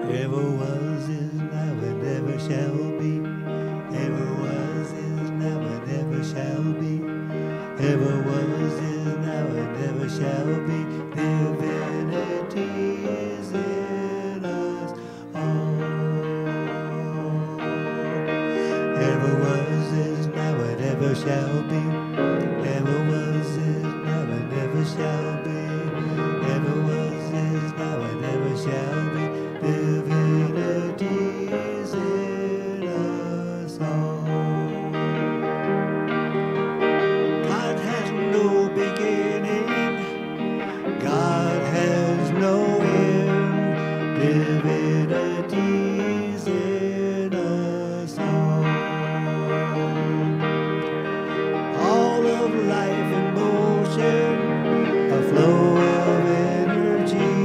Ever was, is now, and ever shall be. Ever was, is now, and ever shall be. Ever was, is now, and ever shall be. Divinity is in us all. Ever was, is now, and ever shall be. Ever was, is now, and ever shall be. Ever was, is now, and ever shall be. Divinity is in us all. God has no beginning. God has no end. Divinity is in us all. All of life in motion, a flow of energy.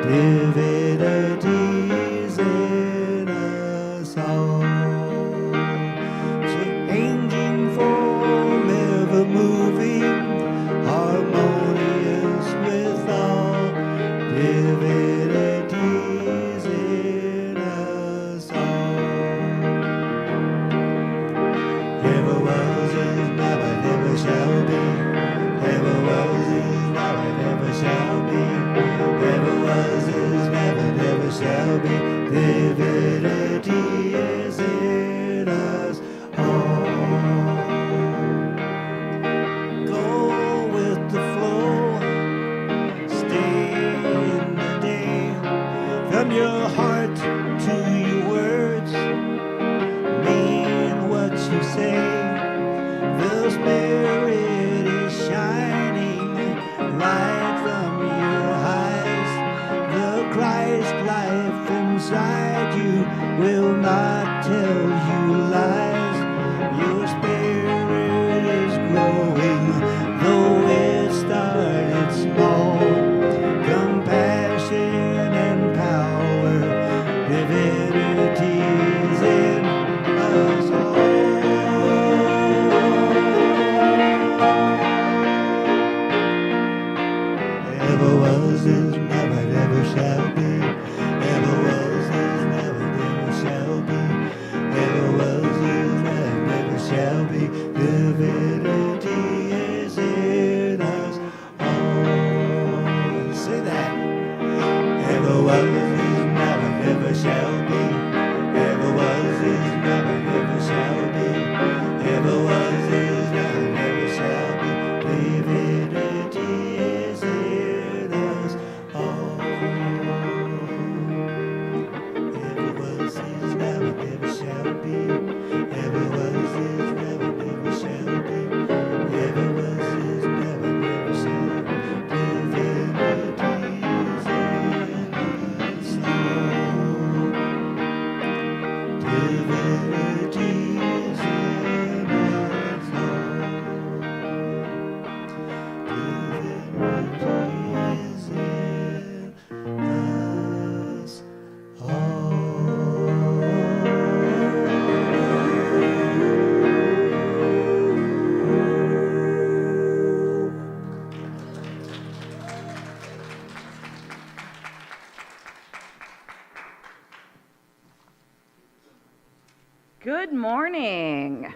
Divinity is in us all. Changing form, ever moving, harmonious with all. Divinity is in us all. Ever was, is now, and ever shall be. Ever was, is now, and ever shall be. Ever was, is now, and ever shall be. Divinity is in us all. Go with the flow, stay in the day. From your heart to your words, mean what you say. The Spirit is shining right from your eyes. The Christ life inside you will not tell you lies. Your spirit is growing, though it started small. Compassion and power, divinity is in us all. Ever was, is now, and ever shall be. Ever was, is now, and ever shall be. Ever was, is now, and ever shall be. Divinity is in us all. Say that. Ever was, is now, and ever shall be. Ever was, is now, and ever shall be. Ever was, is now, and ever shall be. Divinity is in us all. Ever was, is now, and ever shall be. Ever was, is now, and ever shall be. Ever was, is now, and ever shall be. Divinity is in us all. Divinity is in us all. Divinity is in us all. Good morning,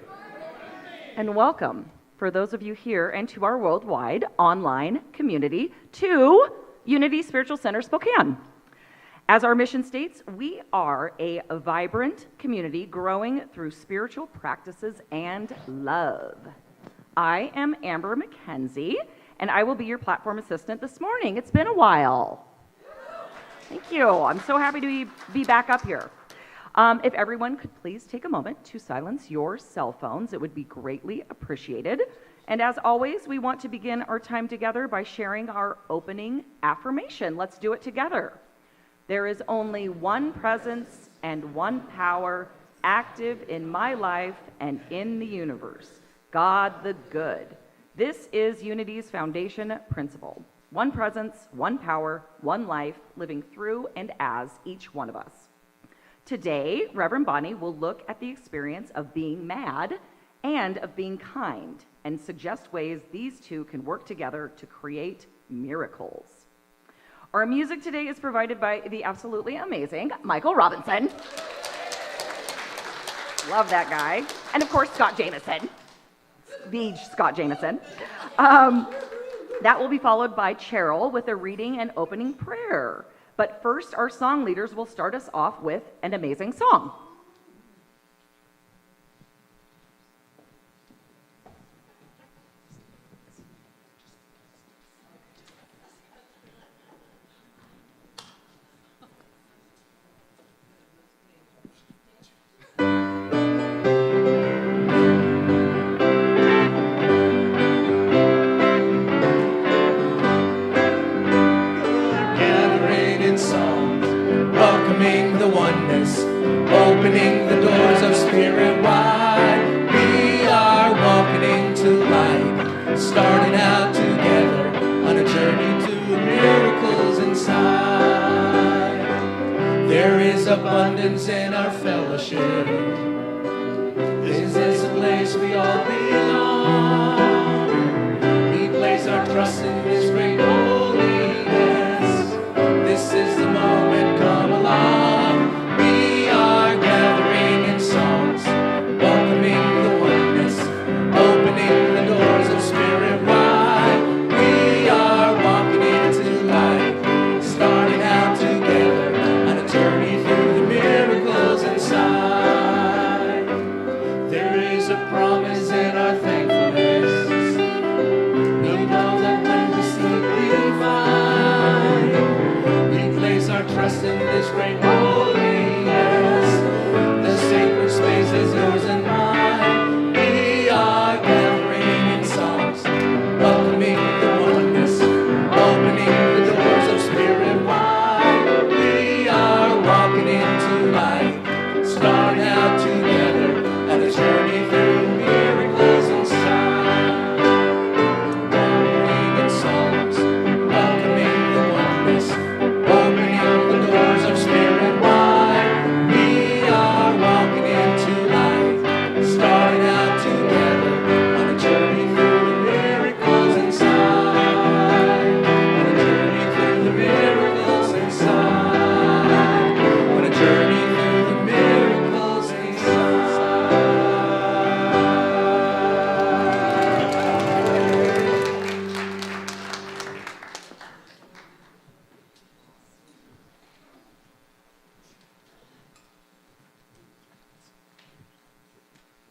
and welcome for those of you here and to our worldwide online community to Unity Spiritual Center Spokane. As our mission states, we are a vibrant community growing through spiritual practices and love. I am Amber McKenzie, and I will be your platform assistant this morning. It's been a while. Thank you. I'm so happy to be back up here. If everyone could please take a moment to silence your cell phones, it would be greatly appreciated. And as always, we want to begin our time together by sharing our opening affirmation. Let's do it together. There is only one presence and one power active in my life and in the universe, God the Good. This is Unity's foundation principle. One presence, one power, one life, living through and as each one of us. Today, Reverend Bonnie will look at the experience of being mad and of being kind and suggest ways these two can work together to create miracles. Our music today is provided by the absolutely amazing Michael Robinson. Love that guy. And of course, Scott Jameson. The Scott Jameson. That will be followed by Cheryl with a reading and opening prayer. But first, our song leaders will start us off with an amazing song. Opening the doors of spirit wide, we are walking into light, starting out together on a journey to miracles inside. There is abundance in our fellowship. This is a place we all belong. We place our trust in this great holiness. This is the moment, come along.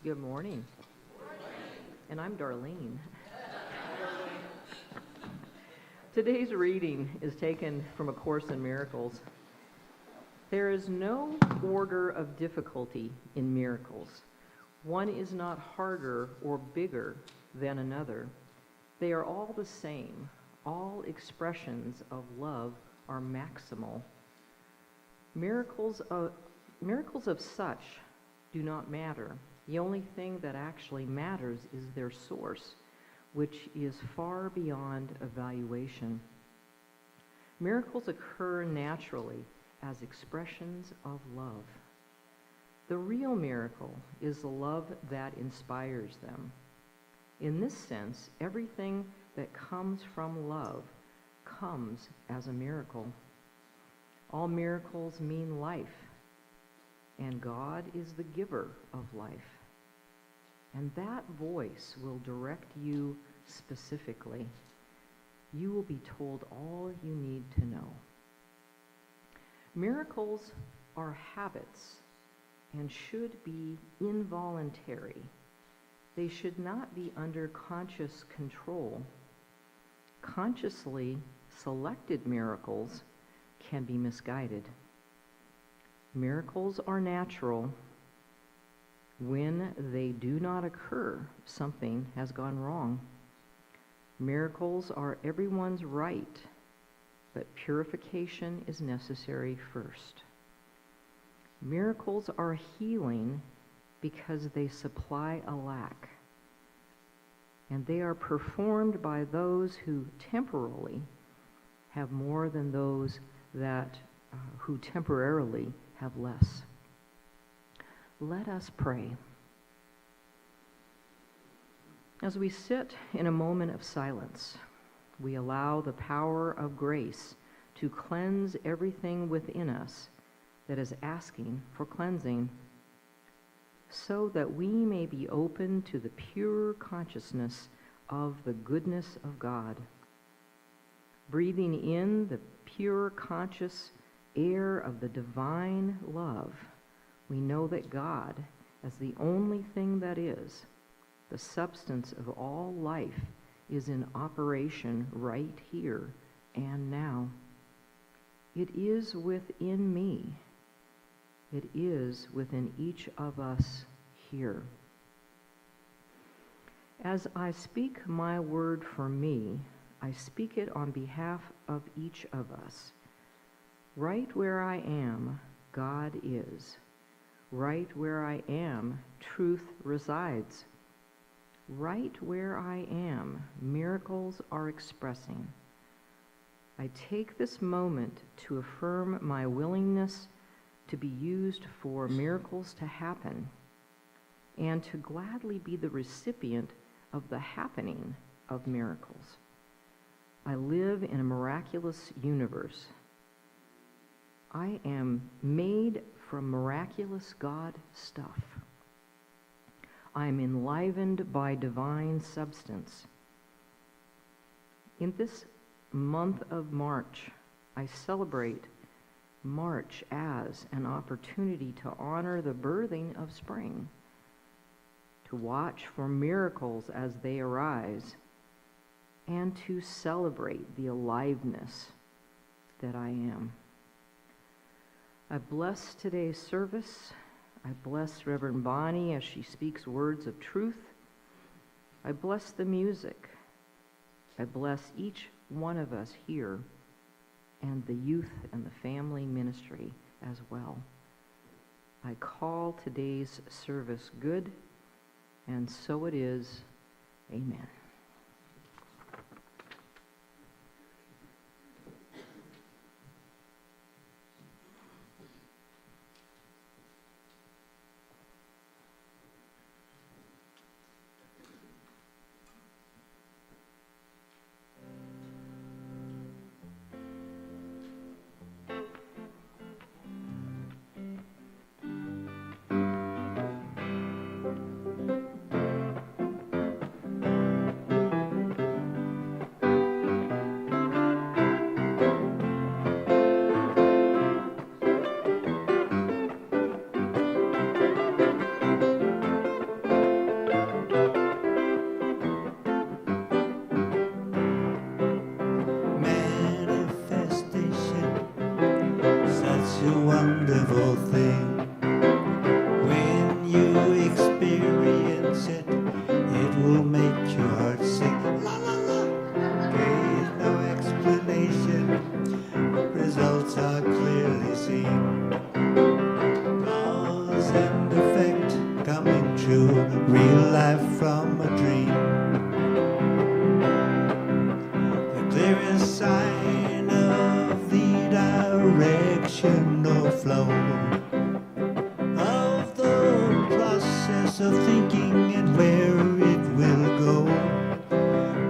Good morning. And I'm Darlene. Today's reading is taken from A Course in Miracles. There is no order of difficulty in miracles. One is not harder or bigger than another. They are all the same. All expressions of love are maximal. Miracles of such do not matter. The only thing that actually matters is their source, which is far beyond evaluation. Miracles occur naturally as expressions of love. The real miracle is the love that inspires them. In this sense, everything that comes from love comes as a miracle. All miracles mean life, and God is the giver of life. And that voice will direct you specifically. You will be told all you need to know. Miracles are habits and should be involuntary. They should not be under conscious control. Consciously selected miracles can be misguided. Miracles are natural. When they do not occur, something has gone wrong. Miracles are everyone's right, but purification is necessary first. Miracles are healing because they supply a lack, and they are performed by those who temporarily have more than those who temporarily have less. Let us pray. As we sit in a moment of silence, we allow the power of grace to cleanse everything within us that is asking for cleansing, so that we may be open to the pure consciousness of the goodness of God. Breathing in the pure conscious air of the divine love, we know that God, as the only thing that is, the substance of all life, is in operation right here and now. It is within me. It is within each of us here. As I speak my word for me, I speak it on behalf of each of us. Right where I am, God is. Right where I am, truth resides. Right where I am, miracles are expressing. I take this moment to affirm my willingness to be used for miracles to happen, and to gladly be the recipient of the happening of miracles. I live in a miraculous universe. I am made from miraculous God stuff. I am enlivened by divine substance. In this month of March, I celebrate March as an opportunity to honor the birthing of spring, to watch for miracles as they arise, and to celebrate the aliveness that I am. I bless today's service. I bless Reverend Bonnie as she speaks words of truth. I bless the music. I bless each one of us here, and the youth and the family ministry as well. I call today's service good, and so it is. Amen. Wonderful thing. When you experience it, it will make your heart sing. La la la. There's no explanation. Results are clearly seen. Cause and effect coming true. Real life from a dream. The clearest sign of the directional flow of the process of thinking and where it will go.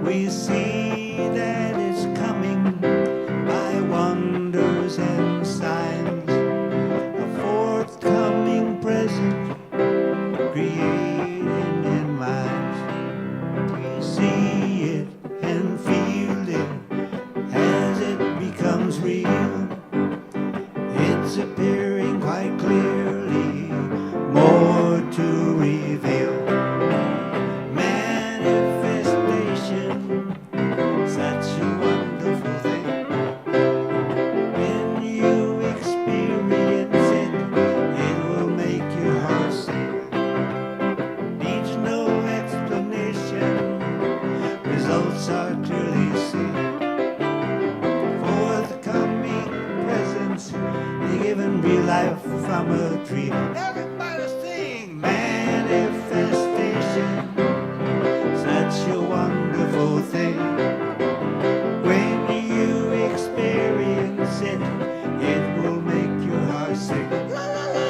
We see that it's coming by wonders and signs, a forthcoming present created in minds. We see it and feel it as it becomes real. It's appearing quite clearly, more to reveal. Manifestation, such a wonderful thing. When you experience it, it will make your heart sing. Needs no explanation, results are clearly seen. Forthcoming presence, given real life from a dream. Everybody sing! Manifestation, such a wonderful thing. When you experience it, it will make your heart sing. La la la!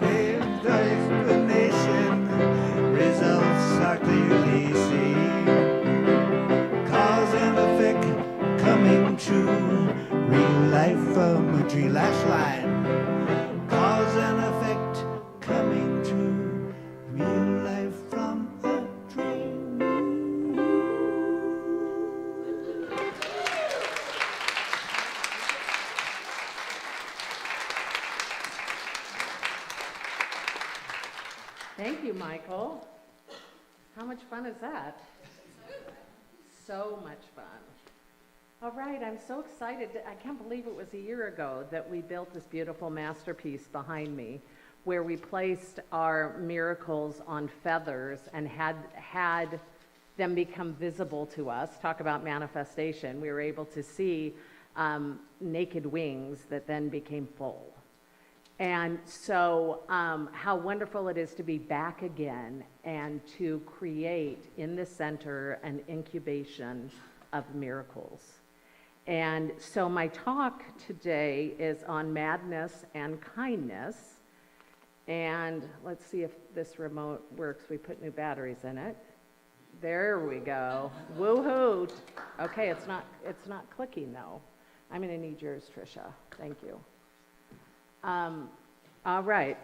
There's no explanation, results are clearly seen. Cause and effect coming true, real Thank you, Michael. How much fun is that? So much fun. All right, I'm so excited. I can't believe it was a year ago that we built this beautiful masterpiece behind me where we placed our miracles on feathers and had them become visible to us. Talk about manifestation. We were able to see naked wings that then became full. And so how wonderful it is to be back again and to create in the center an incubation of miracles. And so my talk today is on madness and kindness. And let's see if this remote works. We put new batteries in it. There we go. Woohoo! Okay, it's not clicking though. I'm gonna need yours, Tricia. Thank you. All right.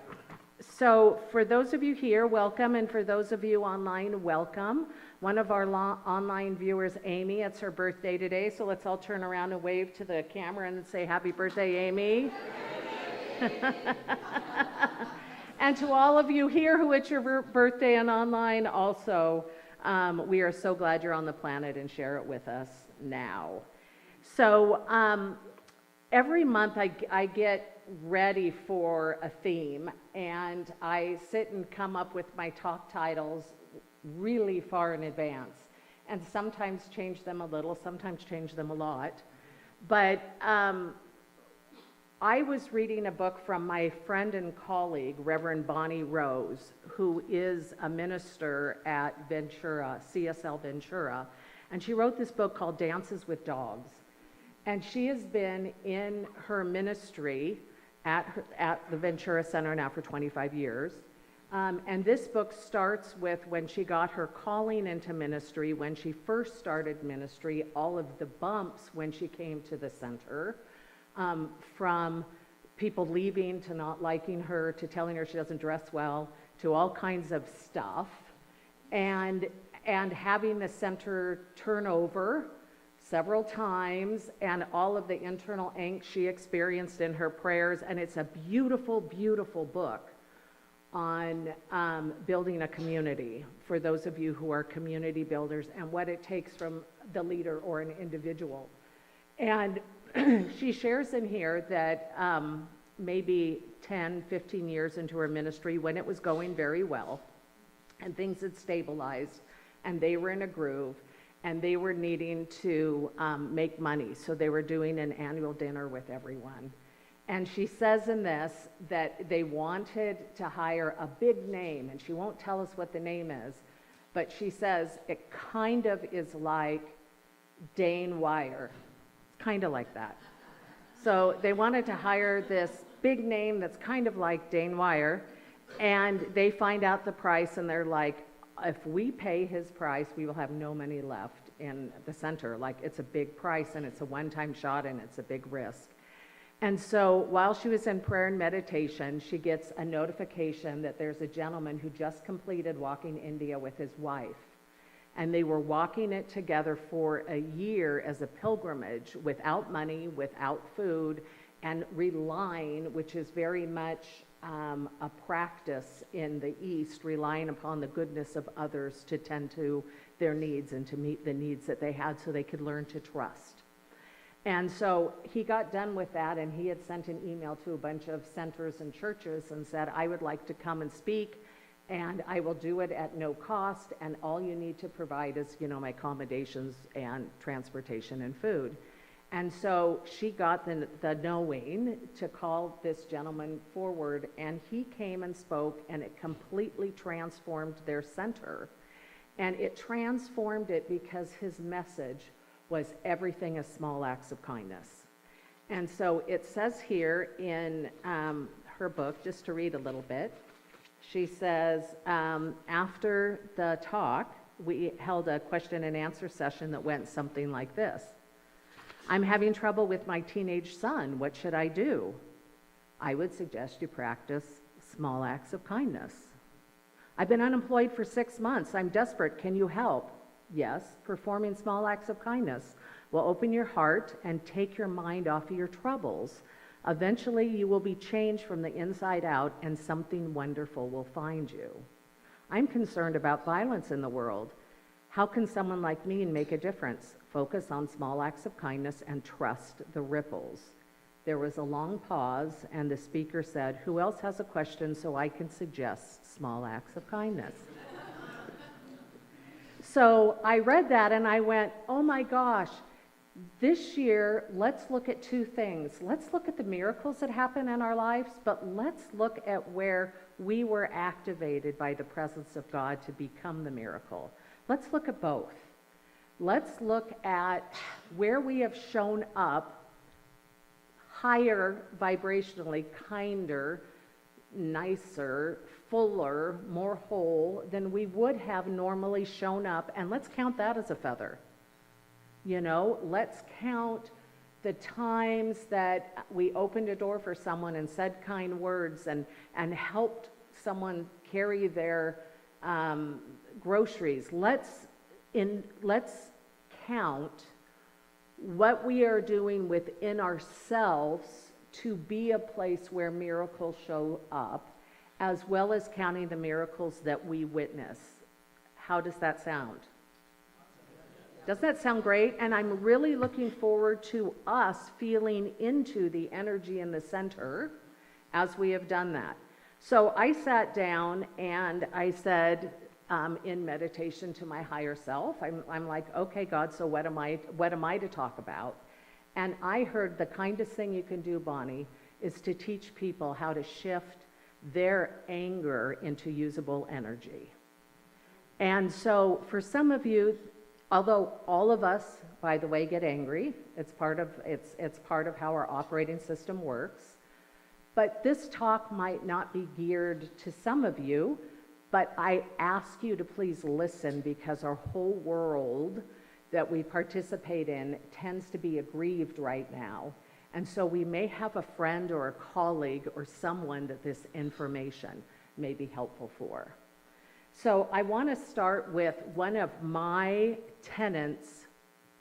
So for those of you here, welcome, and for those of you online, welcome. One of our online viewers, Amy, it's her birthday today, so let's all turn around and wave to the camera and say happy birthday, Amy. And to all of you here who it's your birthday and online also, we are so glad you're on the planet and share it with us now. So every month I get ready for a theme, and I sit and come up with my talk titles really far in advance, and sometimes change them a little, sometimes change them a lot. But I was reading a book from my friend and colleague, Reverend Bonnie Rose, who is a minister at Ventura, CSL Ventura, and she wrote this book called Dances with Dogs. And she has been in her ministry at the Ventura Center now for 25 years. And this book starts with when she got her calling into ministry, when she first started ministry, all of the bumps when she came to the center, from people leaving to not liking her to telling her she doesn't dress well to all kinds of stuff, and having the center turn over several times, and all of the internal angst she experienced in her prayers. And it's a beautiful, beautiful book on building a community for those of you who are community builders and what it takes from the leader or an individual. And she shares in here that maybe 10, 15 years into her ministry, when it was going very well and things had stabilized and they were in a groove, and they were needing to make money. So they were doing an annual dinner with everyone. And she says in this that they wanted to hire a big name, and she won't tell us what the name is, but she says it kind of is like Dane Wire. It's kind of like that. So they wanted to hire this big name that's kind of like Dane Wire, and they find out the price, and they're like, if we pay his price, we will have no money left in the center. Like, it's a big price, and it's a one-time shot, and it's a big risk. And so while she was in prayer and meditation, she gets a notification that there's a gentleman who just completed walking India with his wife. And they were walking it together for a year as a pilgrimage, without money, without food, and relying, which is very much a practice in the East, relying upon the goodness of others to tend to their needs and to meet the needs that they had so they could learn to trust. And so he got done with that, and he had sent an email to a bunch of centers and churches and said, I would like to come and speak, and I will do it at no cost, and all you need to provide is, my accommodations and transportation and food. And so she got the knowing to call this gentleman forward, and he came and spoke, and it completely transformed their center. And it transformed it because his message was everything is small acts of kindness. And so it says here in her book, just to read a little bit, she says, after the talk, we held a question and answer session that went something like this. I'm having trouble with my teenage son. What should I do? I would suggest you practice small acts of kindness. I've been unemployed for 6 months. I'm desperate. Can you help? Yes, performing small acts of kindness will open your heart and take your mind off of your troubles. Eventually, you will be changed from the inside out, and something wonderful will find you. I'm concerned about violence in the world. How can someone like me make a difference? Focus on small acts of kindness and trust the ripples. There was a long pause, and the speaker said, who else has a question so I can suggest small acts of kindness? So I read that and I went, oh my gosh, this year, let's look at two things. Let's look at the miracles that happen in our lives, but let's look at where we were activated by the presence of God to become the miracle. Let's look at both. Let's look at where we have shown up higher vibrationally, kinder, nicer, fuller, more whole than we would have normally shown up, and let's count that as a feather. You know, let's count the times that we opened a door for someone and said kind words and helped someone carry their groceries. Let's count what we are doing within ourselves to be a place where miracles show up, as well as counting the miracles that we witness. How does that sound? Doesn't that sound great? And I'm really looking forward to us feeling into the energy in the center as we have done that. So I sat down and I said in meditation to my higher self, I'm like, okay, God, so what am I to talk about? And I heard the kindest thing you can do, Bonnie, is to teach people how to shift their anger into usable energy. And so for some of you, although all of us, by the way, get angry, it's part of how our operating system works. But this talk might not be geared to some of you, but I ask you to please listen, because our whole world that we participate in tends to be aggrieved right now. And so we may have a friend or a colleague or someone that this information may be helpful for. So I want to start with one of my tenets.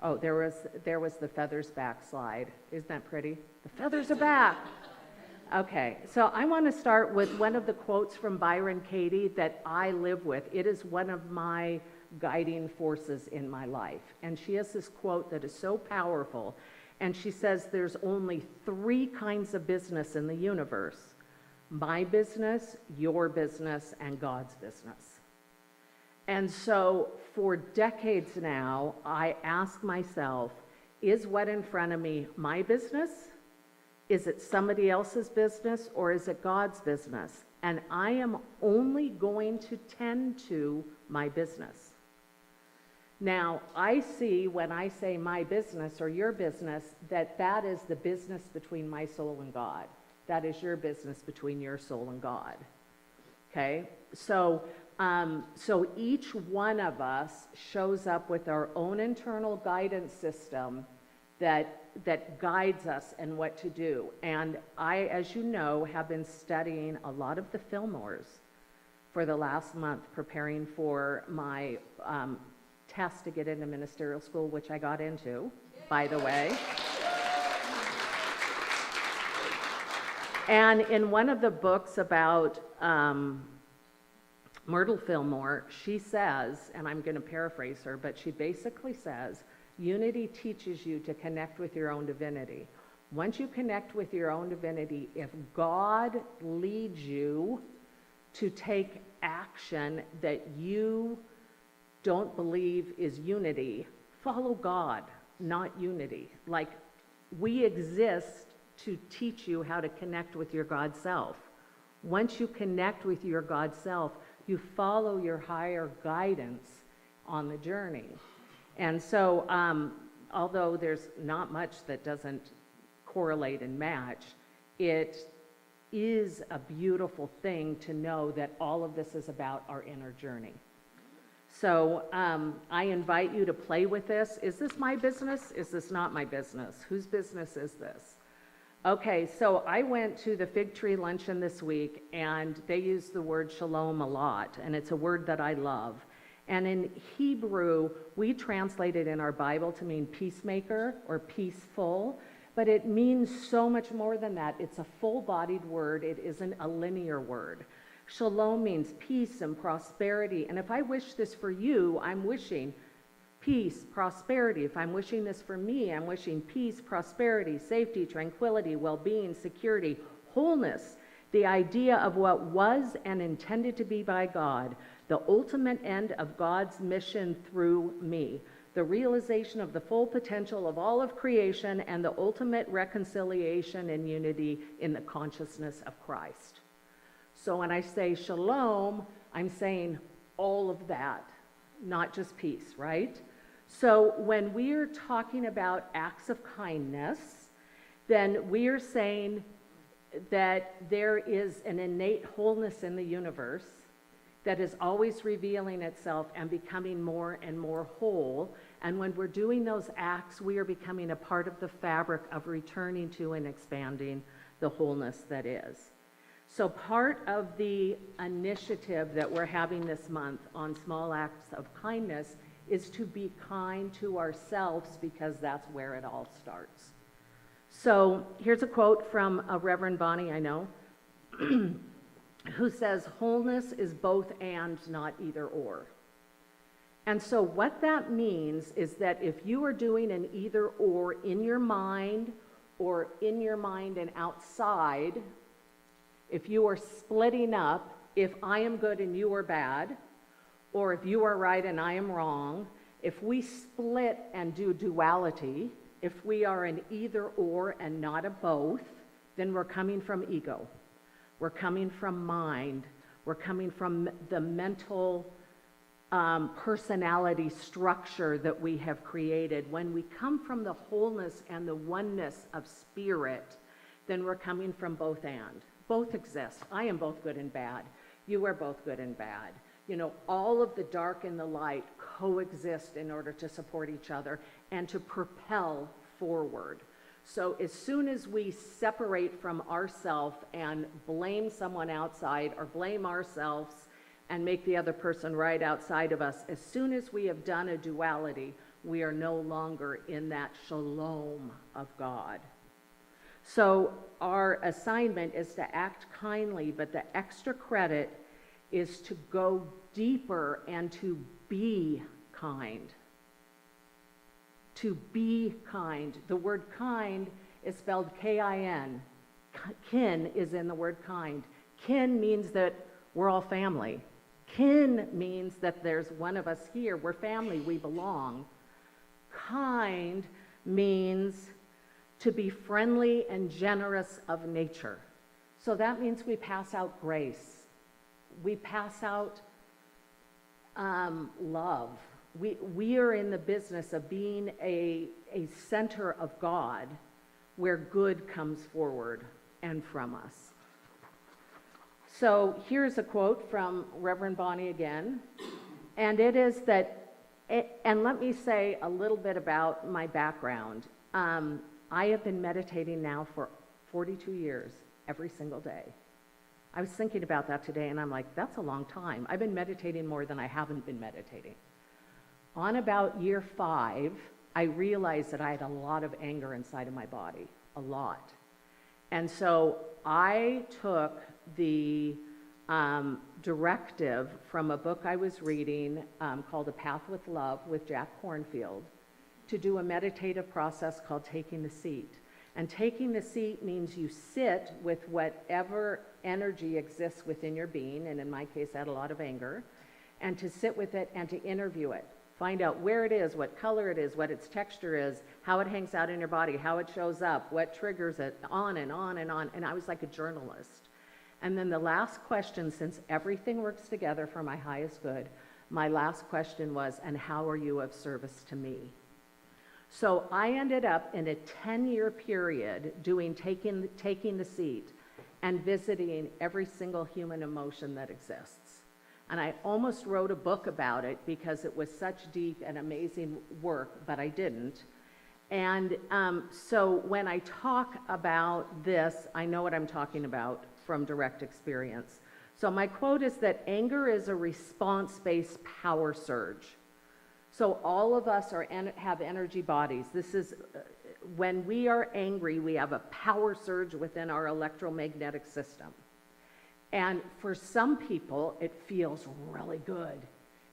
Oh, there was the feathers back slide. Isn't that pretty? The feathers are back. Okay, so I want to start with one of the quotes from Byron Katie that I live with. It is one of my guiding forces in my life. And she has this quote that is so powerful. And she says, there's only 3 kinds of business in the universe: my business, your business, and God's business. And so for decades now, I ask myself, is what in front of me my business? Is it somebody else's business, or is it God's business? And I am only going to tend to my business. Now, I see when I say my business or your business, that is the business between my soul and God. That is your business between your soul and God. Okay? So each one of us shows up with our own internal guidance system that guides us in what to do. And I, as you know, have been studying a lot of the Fillmores for the last month, preparing for my test to get into ministerial school, which I got into, by the way. And in one of the books about Myrtle Fillmore, she says, and I'm going to paraphrase her, but she basically says, unity teaches you to connect with your own divinity. Once you connect with your own divinity, if God leads you to take action that you don't believe is unity, follow God, not unity. Like, we exist to teach you how to connect with your God self. Once you connect with your God self, you follow your higher guidance on the journey. And so, although there's not much that doesn't correlate and match, it is a beautiful thing to know that all of this is about our inner journey. So I invite you to play with this. Is this my business? Is this not my business? Whose business is this? Okay, so I went to the Fig Tree Luncheon this week, and they use the word shalom a lot, and it's a word that I love. And in Hebrew, we translate it in our Bible to mean peacemaker or peaceful, but it means so much more than that. It's a full-bodied word. It isn't a linear word. Shalom means peace and prosperity. And if I wish this for you, I'm wishing peace, prosperity. If I'm wishing this for me, I'm wishing peace, prosperity, safety, tranquility, well-being, security, wholeness, the idea of what was and intended to be by God, the ultimate end of God's mission through me, the realization of the full potential of all of creation, and the ultimate reconciliation and unity in the consciousness of Christ. So when I say shalom, I'm saying all of that, not just peace, right? So when we are talking about acts of kindness, then we are saying that there is an innate wholeness in the universe that is always revealing itself and becoming more and more whole. And when we're doing those acts, we are becoming a part of the fabric of returning to and expanding the wholeness that is. So part of the initiative that we're having this month on small acts of kindness is to be kind to ourselves, because that's where it all starts. So here's a quote from a Reverend Bonnie I know, who says, wholeness is both and, not either or. And so what that means is that if you are doing an either or in your mind or in your mind and outside, if you are splitting up, if I am good and you are bad, or if you are right and I am wrong, if we split and do duality, if we are an either or and not a both, then we're coming from ego. We're coming from mind. We're coming from the mental personality structure that we have created. When we come from the wholeness and the oneness of spirit, then we're coming from both and. Both exist. I am both good and bad. You are both good and bad. You know, all of the dark and the light coexist in order to support each other and to propel forward. So as soon as we separate from ourselves and blame someone outside, or blame ourselves and make the other person right outside of us, as soon as we have done a duality, we are no longer in that shalom of God. So our assignment is to act kindly, but the extra credit is to go deeper and to be kind. To be kind. The word kind is spelled K-I-N. Kin is in the word kind. Kin means that we're all family. Kin means that there's one of us here. We're family. We belong. Kind means to be friendly and generous of nature. So that means we pass out grace. We pass out love. We are in the business of being a center of God where good comes forward and from us. So here's a quote from Reverend Bonnie again, and it is that, and let me say a little bit about my background. I have been meditating now for 42 years, every single day. I was thinking about that today, and I'm like, that's a long time. I've been meditating more than I haven't been meditating. On about year 5, I realized that I had a lot of anger inside of my body, a lot. And so I took the directive from a book I was reading called A Path with Love with Jack Kornfield to do a meditative process called taking the seat. And taking the seat means you sit with whatever energy exists within your being, and in my case, I had a lot of anger, and to sit with it and to interview it. Find out where it is, what color it is, what its texture is, how it hangs out in your body, how it shows up, what triggers it, on and on and on. And I was like a journalist. And then the last question, since everything works together for my highest good, my last question was, and how are you of service to me? So I ended up in a 10-year period doing taking the seat and visiting every single human emotion that exists. And I almost wrote a book about it because it was such deep and amazing work, but I didn't. And so when I talk about this, I know what I'm talking about from direct experience. So my quote is that anger is a response-based power surge. So all of us have energy bodies. This is, when we are angry, we have a power surge within our electromagnetic system. And for some people, it feels really good.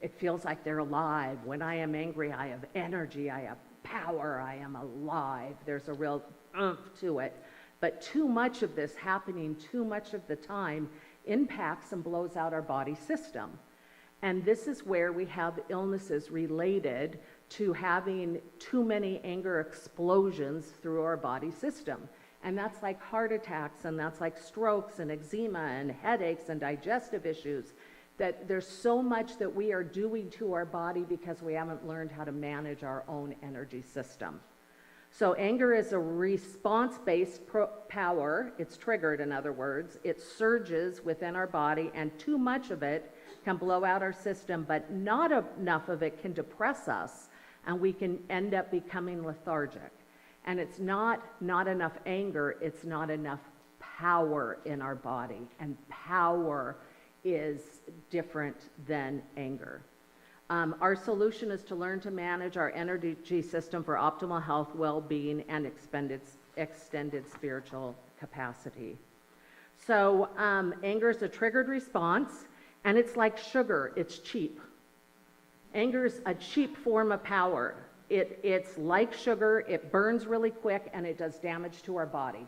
It feels like they're alive. When I am angry, I have energy, I have power, I am alive. There's a real oomph to it. But too much of this happening too much of the time impacts and blows out our body system. And this is where we have illnesses related to having too many anger explosions through our body system. And that's like heart attacks, and that's like strokes and eczema and headaches and digestive issues. That there's so much that we are doing to our body because we haven't learned how to manage our own energy system. So anger is a response-based power. It's triggered, in other words. It surges within our body, and too much of it can blow out our system, but not enough of it can depress us, and we can end up becoming lethargic. And it's not enough anger, it's not enough power in our body. And power is different than anger. Our solution is to learn to manage our energy system for optimal health, well-being, and extended spiritual capacity. So anger is a triggered response, and it's like sugar, it's cheap. Anger is a cheap form of power. It's like sugar, it burns really quick, and it does damage to our body.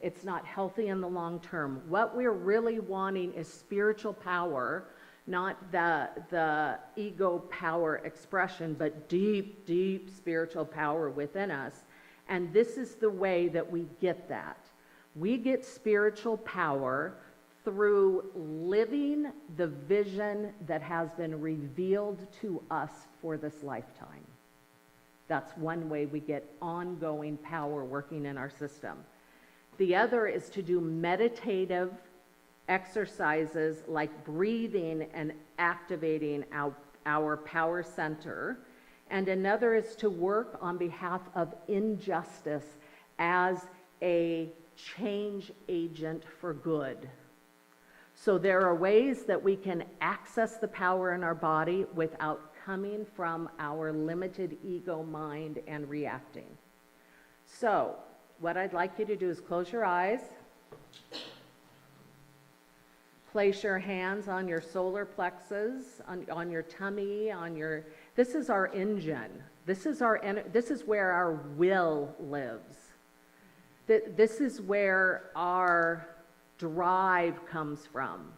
It's not healthy in the long term. What we're really wanting is spiritual power, not the ego power expression, but deep, deep spiritual power within us. And this is the way that we get that. We get spiritual power through living the vision that has been revealed to us for this lifetime. That's one way we get ongoing power working in our system. The other is to do meditative exercises like breathing and activating our power center. And another is to work on behalf of injustice as a change agent for good. So there are ways that we can access the power in our body without coming from our limited ego mind and reacting. So what I'd like you to do is close your eyes. Place your hands on your solar plexus, on your tummy, this is our engine. This is where our will lives. This is where our drive comes from.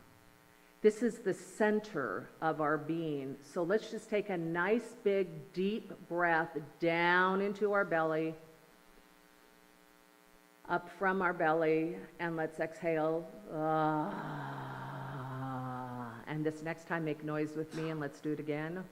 This is the center of our being. So let's just take a nice big deep breath down into our belly, up from our belly, and let's exhale. And this next time, make noise with me, and let's do it again.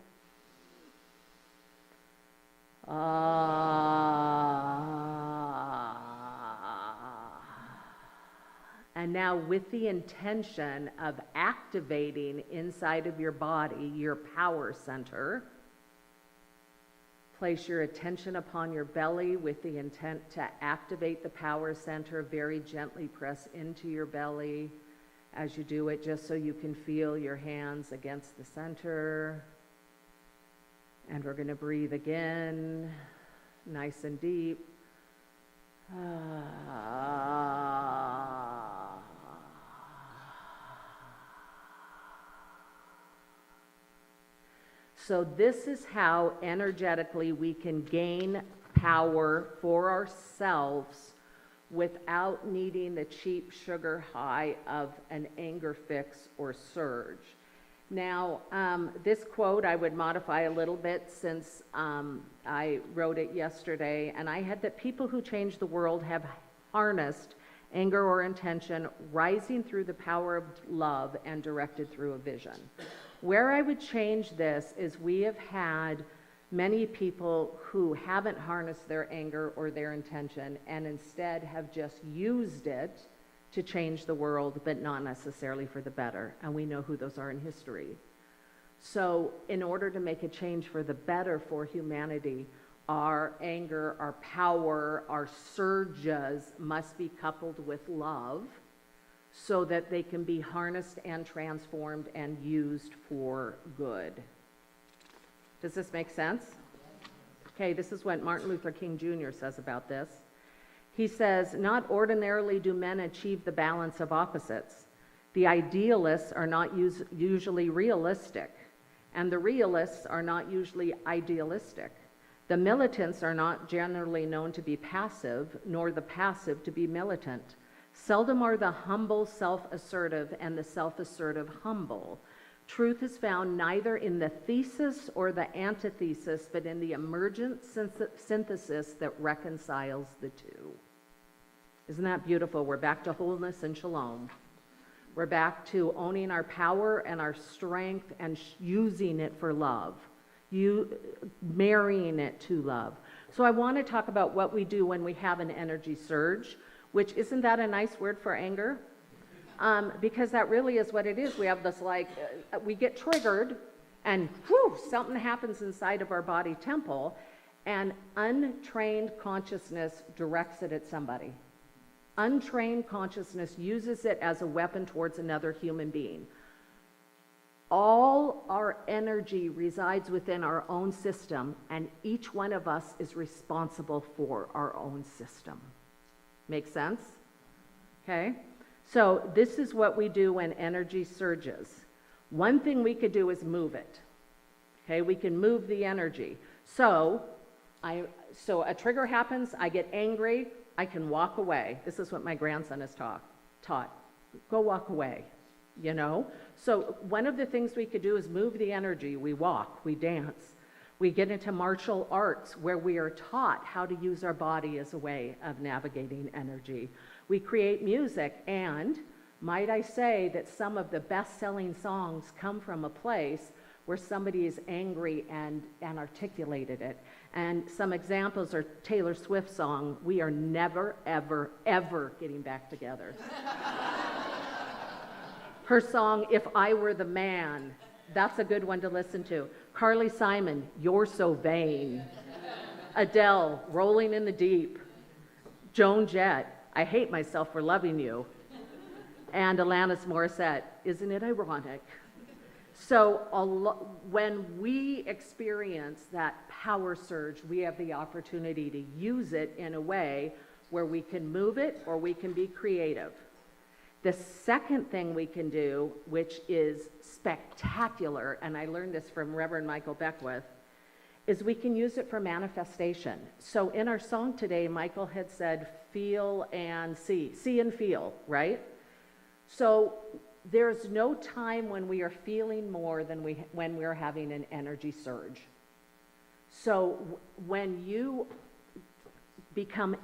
And now, with the intention of activating inside of your body, your power center, place your attention upon your belly with the intent to activate the power center. Very gently press into your belly as you do it, just so you can feel your hands against the center. And we're going to breathe again, nice and deep. So this is how energetically we can gain power for ourselves without needing the cheap sugar high of an anger fix or surge. Now, this quote I would modify a little bit since I wrote it yesterday, and I had that people who change the world have harnessed anger or intention, rising through the power of love and directed through a vision. Where I would change this is we have had many people who haven't harnessed their anger or their intention and instead have just used it to change the world, but not necessarily for the better. And we know who those are in history. So in order to make a change for the better for humanity, our anger, our power, our surges must be coupled with love so that they can be harnessed and transformed and used for good. Does this make sense? Okay, this is what Martin Luther King Jr. says about this. He says, "Not ordinarily do men achieve the balance of opposites. The idealists are not usually realistic, and the realists are not usually idealistic. The militants are not generally known to be passive, nor the passive to be militant. Seldom are the humble self-assertive and the self-assertive humble. Truth is found neither in the thesis or the antithesis, but in the emergent synthesis that reconciles the two. Isn't that beautiful? We're back to wholeness and shalom. We're back to owning our power and our strength and using it for love. Marrying it to love. So I want to talk about what we do when we have an energy surge, which isn't that a nice word for anger? Because that really is what it is. We have this we get triggered and whew, something happens inside of our body temple, and untrained consciousness directs it at somebody. Untrained consciousness uses it as a weapon towards another human being. All our energy resides within our own system, and each one of us is responsible for our own system. Make sense? Okay? So this is what we do when energy surges. One thing we could do is move it. Okay? We can move the energy. So a trigger happens, I get angry, I can walk away. This is what my grandson has taught. Go walk away. You know? So one of the things we could do is move the energy. We walk, we dance. We get into martial arts where we are taught how to use our body as a way of navigating energy. We create music, and might I say that some of the best-selling songs come from a place where somebody is angry and articulated it. And some examples are Taylor Swift's song, "We Are Never, Ever, Ever Getting Back Together." Her song, "If I Were the Man," that's a good one to listen to. Carly Simon, "You're So Vain." Adele, "Rolling in the Deep." Joan Jett, "I Hate Myself for Loving You." And Alanis Morissette, "Isn't It Ironic?" So when we experience that power surge, we have the opportunity to use it in a way where we can move it or we can be creative. The second thing we can do, which is spectacular, and I learned this from Reverend Michael Beckwith, is we can use it for manifestation. So in our song today, Michael had said, feel and see and feel, right? So there's no time when we are feeling more than when we're having an energy surge. So when you become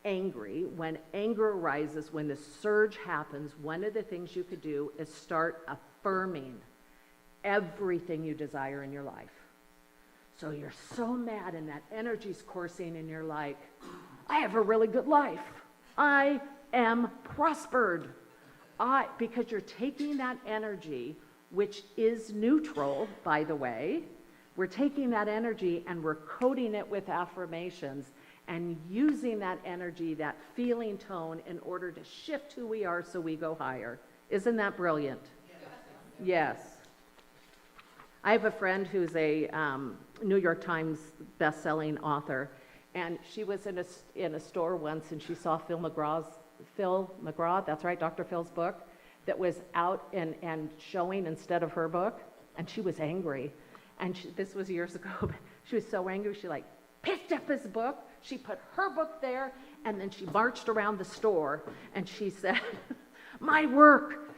angry, when anger arises, when the surge happens, one of the things you could do is start affirming everything you desire in your life. So you're so mad and that energy's coursing and you're like, I have a really good life. I am prospered. Because you're taking that energy, which is neutral, by the way, we're taking that energy and we're coating it with affirmations and using that energy, that feeling tone, in order to shift who we are so we go higher. Isn't that brilliant? Yes. I have a friend who's a New York Times best-selling author, and she was in a store once and she saw Phil McGraw, that's right, Dr. Phil's book, that was out and showing instead of her book, and she was angry. And this was years ago, but she was so angry, she picked up his book, she put her book there, and then she marched around the store, and she said, my work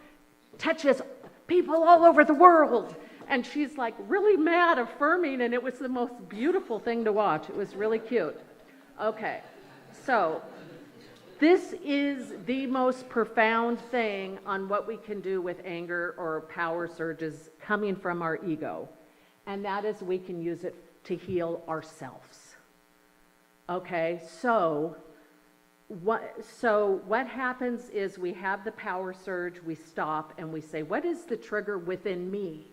touches people all over the world. And she's really mad, affirming, and it was the most beautiful thing to watch. It was really cute. Okay, so this is the most profound thing on what we can do with anger or power surges coming from our ego. And that is we can use it to heal ourselves. Okay, so what happens is we have the power surge, we stop, and we say, what is the trigger within me?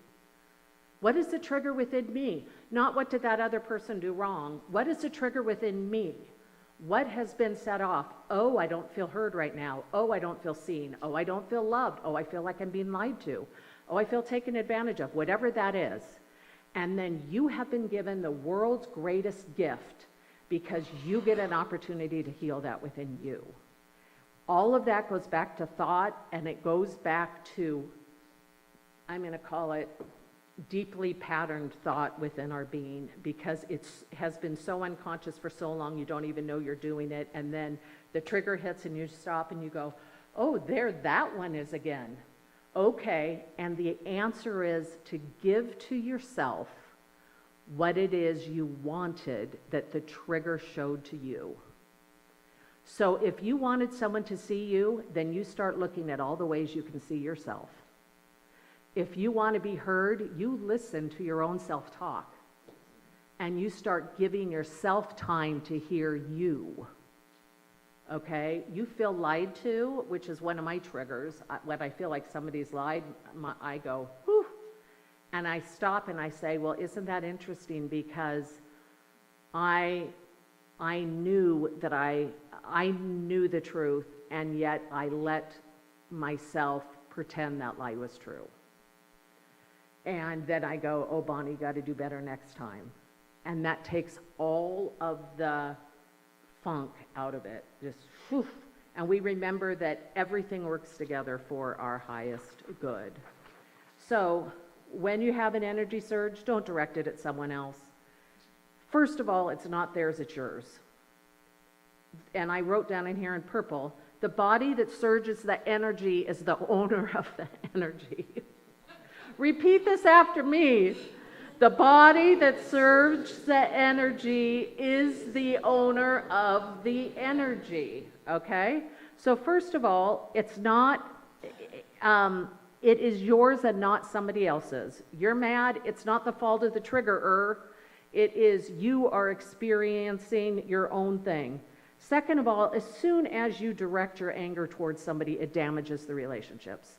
What is the trigger within me? Not what did that other person do wrong. What is the trigger within me? What has been set off? Oh, I don't feel heard right now. Oh, I don't feel seen. Oh, I don't feel loved. Oh, I feel like I'm being lied to. Oh, I feel taken advantage of. Whatever that is. And then you have been given the world's greatest gift because you get an opportunity to heal that within you. All of that goes back to thought, and it goes back to, I'm going to call it deeply patterned thought within our being, because it has been so unconscious for so long you don't even know you're doing it, and then the trigger hits and you stop and you go, oh, there that one is again. Okay, and the answer is to give to yourself what it is you wanted that the trigger showed to you. So if you wanted someone to see you, then you start looking at all the ways you can see yourself. If you want to be heard, you listen to your own self-talk, and you start giving yourself time to hear you. Okay? You feel lied to, which is one of my triggers. When I feel like somebody's lied, I go, whew. And I stop and I say, well, isn't that interesting? Because I knew that I knew the truth, and yet I let myself pretend that lie was true. And then I go, oh, Bonnie, you got to do better next time. And that takes all of the funk out of it. Just, whew. And we remember that everything works together for our highest good. So when you have an energy surge, don't direct it at someone else. First of all, it's not theirs, it's yours. And I wrote down in here in purple, the body that surges the energy is the owner of the energy. Repeat this after me. The body that surges the energy is the owner of the energy, okay? So first of all, it's not, it is yours and not somebody else's. You're mad, it's not the fault of the triggerer. It is you are experiencing your own thing. Second of all, as soon as you direct your anger towards somebody, it damages the relationships.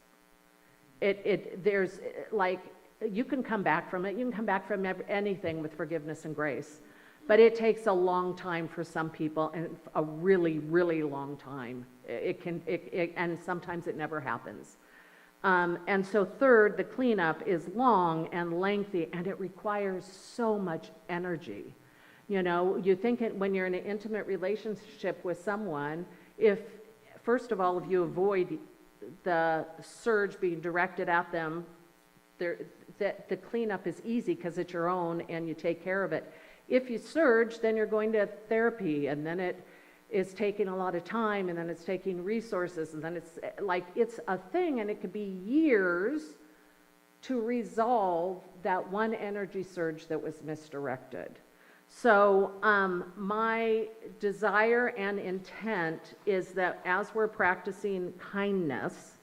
There's like, you can come back from it. You can come back from anything with forgiveness and grace. But it takes a long time for some people, and a really, really long time. And sometimes it never happens. And so third, the cleanup is long and lengthy, and it requires so much energy. You know, you think when you're in an intimate relationship with someone, if, first of all, if you avoid the surge being directed at them, the cleanup is easy because it's your own and you take care of it. If you surge, then you're going to therapy, and then it is taking a lot of time, and then it's taking resources, and then it's like, it's a thing, and it could be years to resolve that one energy surge that was misdirected. So my desire and intent is that as we're practicing kindness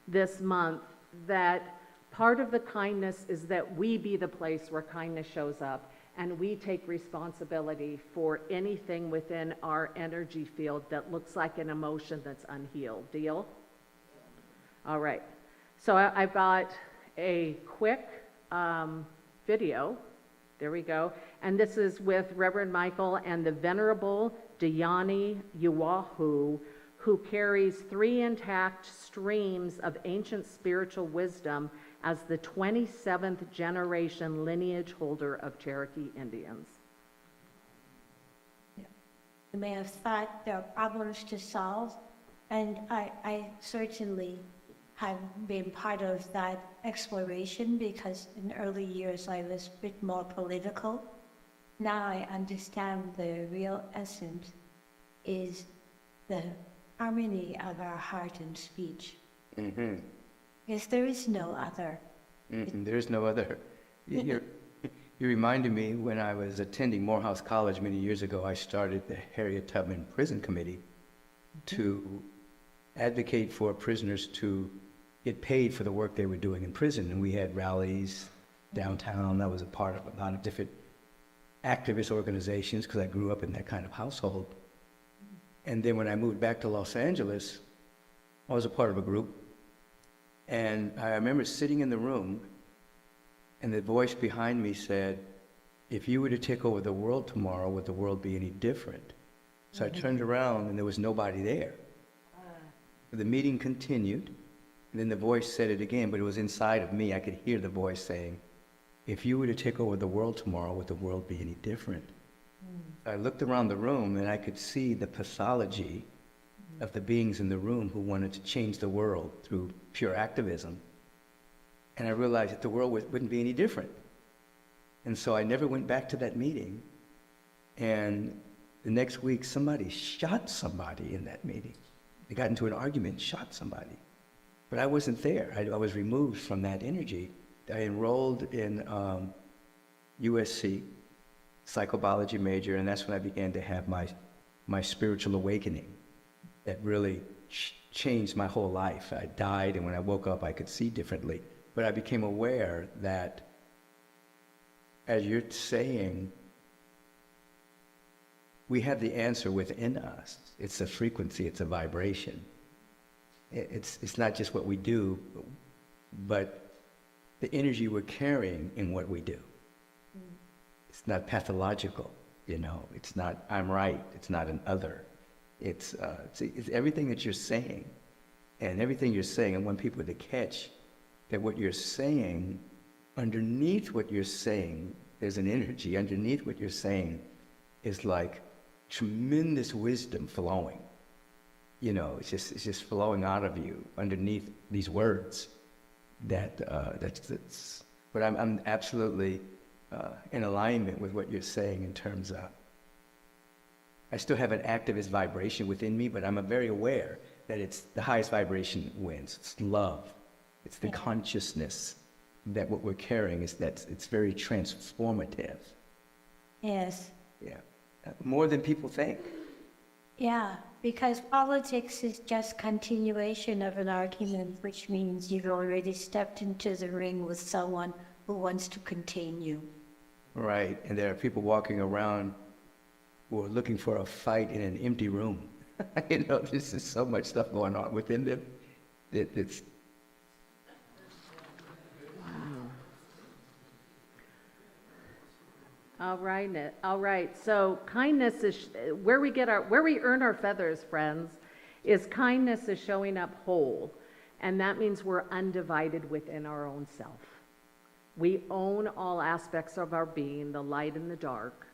this month, that part of the kindness is that we be the place where kindness shows up, and we take responsibility for anything within our energy field that looks like an emotion that's unhealed. Deal? All right. So I've got a quick video. There we go. And this is with Reverend Michael and the Venerable Dhyani Yuwahu, who carries 3 intact streams of ancient spiritual wisdom as the 27th generation lineage holder of Cherokee Indians. You may have thought there are problems to solve, and I certainly have been part of that exploration, because in early years I was a bit more political. Now I understand the real essence is the harmony of our heart and speech. Mm-hmm. Because there is no other. There's no other. You reminded me when I was attending Morehouse College many years ago, I started the Harriet Tubman Prison Committee to advocate for prisoners to get paid for the work they were doing in prison. And we had rallies downtown. I was a part of a lot of different activist organizations because I grew up in that kind of household. And then when I moved back to Los Angeles, I was a part of a group. And I remember sitting in the room, and the voice behind me said, if you were to take over the world tomorrow, would the world be any different? So I turned around, and there was nobody there. The meeting continued, and then the voice said it again, but it was inside of me. I could hear the voice saying, if you were to take over the world tomorrow, would the world be any different? I looked around the room, and I could see the pathology of the beings in the room who wanted to change the world through pure activism. And I realized that the world wouldn't be any different. And so I never went back to that meeting. And the next week, somebody shot somebody in that meeting. They got into an argument and shot somebody. But I wasn't there. I was removed from that energy. I enrolled in USC, psychobiology major, and that's when I began to have my spiritual awakening that really changed my whole life. I died, and when I woke up, I could see differently. But I became aware that, as you're saying, we have the answer within us. It's a frequency, it's a vibration. It's not just what we do, but the energy we're carrying in what we do. It's not pathological, you know. It's not I'm right. It's not an other. It's everything that you're saying, and everything you're saying. I want people to catch that what you're saying, underneath what you're saying, there's an energy. Underneath what you're saying is like tremendous wisdom flowing. You know, it's just flowing out of you underneath these words. That's. But I'm absolutely in alignment with what you're saying in terms of. I still have an activist vibration within me, but I'm very aware that it's the highest vibration wins. It's love. It's the consciousness that what we're carrying is that it's very transformative. Yes. Yeah, more than people think. Yeah, because politics is just continuation of an argument, which means you've already stepped into the ring with someone who wants to contain you. Right, and there are people walking around who are looking for a fight in an empty room. You know, there's just so much stuff going on within them. It's All right. So kindness is where we earn our feathers, friends, is kindness is showing up whole. And that means we're undivided within our own self. We own all aspects of our being, the light and the dark.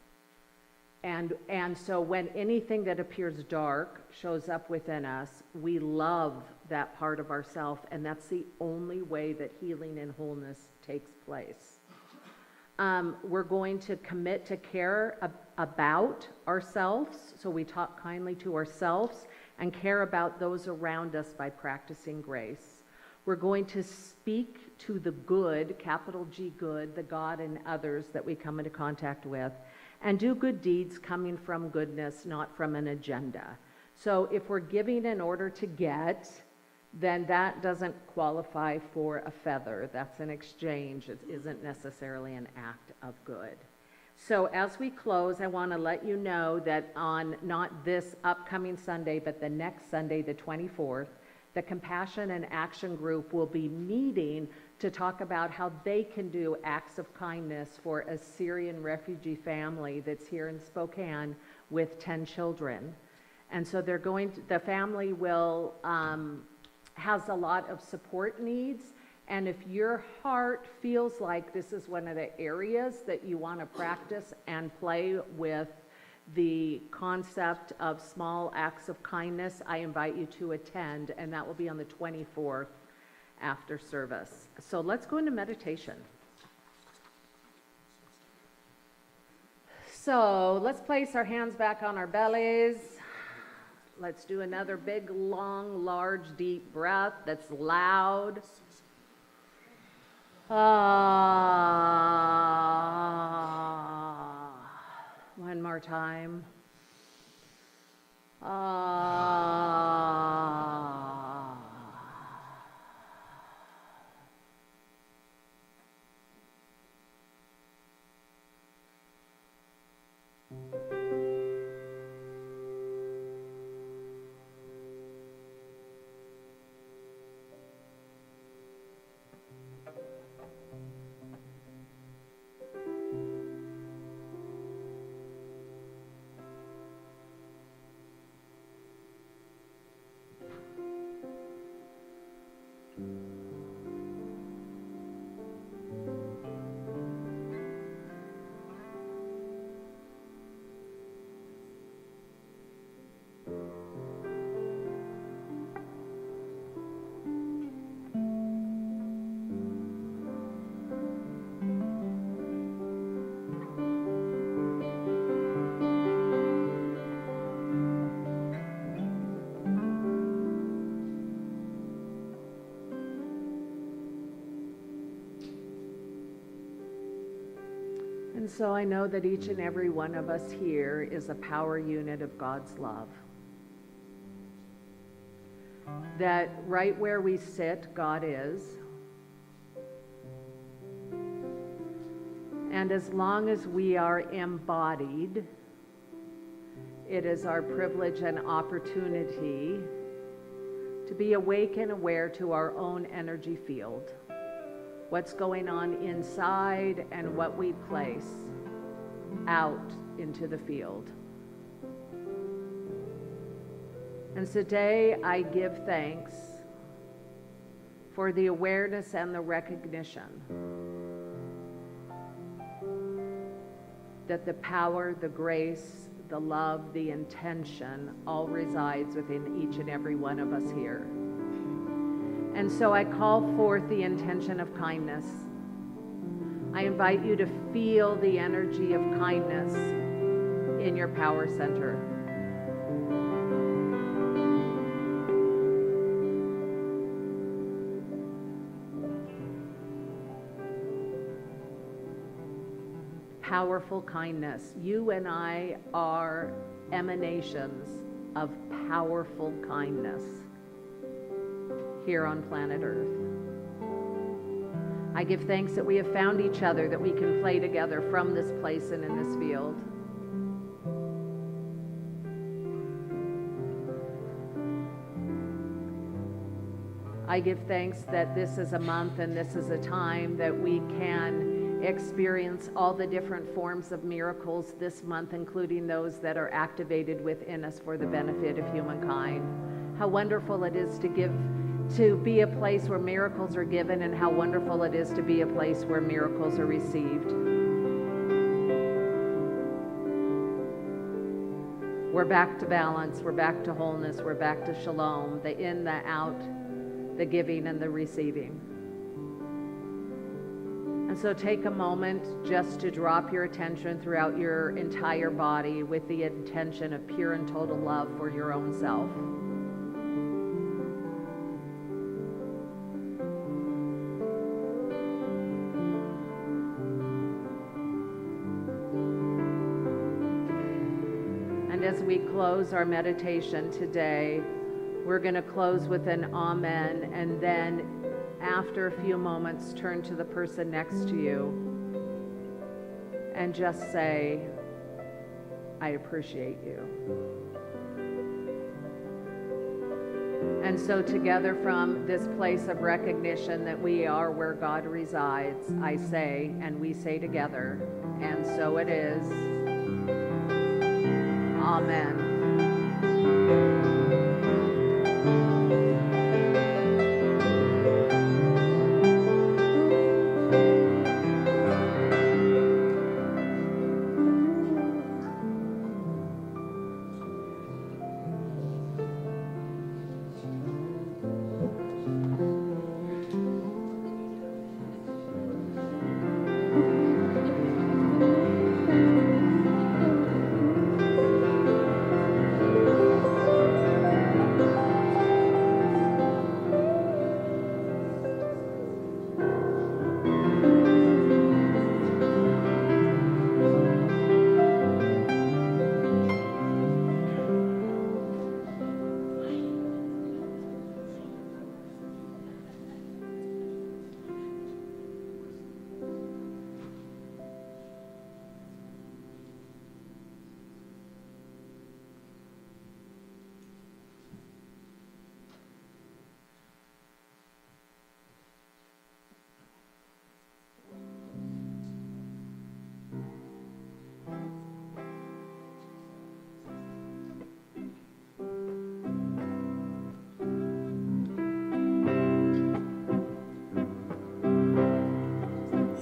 And so when anything that appears dark shows up within us, we love that part of ourself, and that's the only way that healing and wholeness takes place. We're going to commit to care about ourselves, so we talk kindly to ourselves and care about those around us by practicing grace. We're going to speak to the good, capital G good, the God and others that we come into contact with, and do good deeds coming from goodness, not from an agenda. So if we're giving in order to get, then that doesn't qualify for a feather. That's an exchange. It isn't necessarily an act of good. So as we close, I want to let you know that on not this upcoming Sunday, but the next Sunday, the 24th, the Compassion and Action Group will be meeting to talk about how they can do acts of kindness for a Syrian refugee family that's here in Spokane with 10 children. And so the family will, has a lot of support needs. And if your heart feels like this is one of the areas that you want to practice and play with the concept of small acts of kindness, I invite you to attend, and that will be on the 24th after service. So let's go into meditation. So let's place our hands back on our bellies. Let's do another big, long, large, deep breath that's loud. One more time. And so I know that each and every one of us here is a power unit of God's love. That right where we sit, God is. And as long as we are embodied, it is our privilege and opportunity to be awake and aware to our own energy field, what's going on inside and what we place out into the field. And today I give thanks for the awareness and the recognition that the power, the grace, the love, the intention all resides within each and every one of us here. And so I call forth the intention of kindness. I invite you to feel the energy of kindness in your power center. Powerful kindness. You and I are emanations of powerful kindness here on planet Earth. I give thanks that we have found each other, that we can play together from this place and in this field. I give thanks that this is a month and this is a time that we can experience all the different forms of miracles this month, including those that are activated within us for the benefit of humankind. How wonderful it is to be a place where miracles are given, and how wonderful it is to be a place where miracles are received. We're back to balance, we're back to wholeness, we're back to shalom, the in, the out, the giving and the receiving. And so take a moment just to drop your attention throughout your entire body with the intention of pure and total love for your own self. And as we close our meditation today, we're going to close with an amen, and then after a few moments, turn to the person next to you and just say, I appreciate you. And so together, from this place of recognition that we are where God resides, I say, and we say together, and so it is. Amen.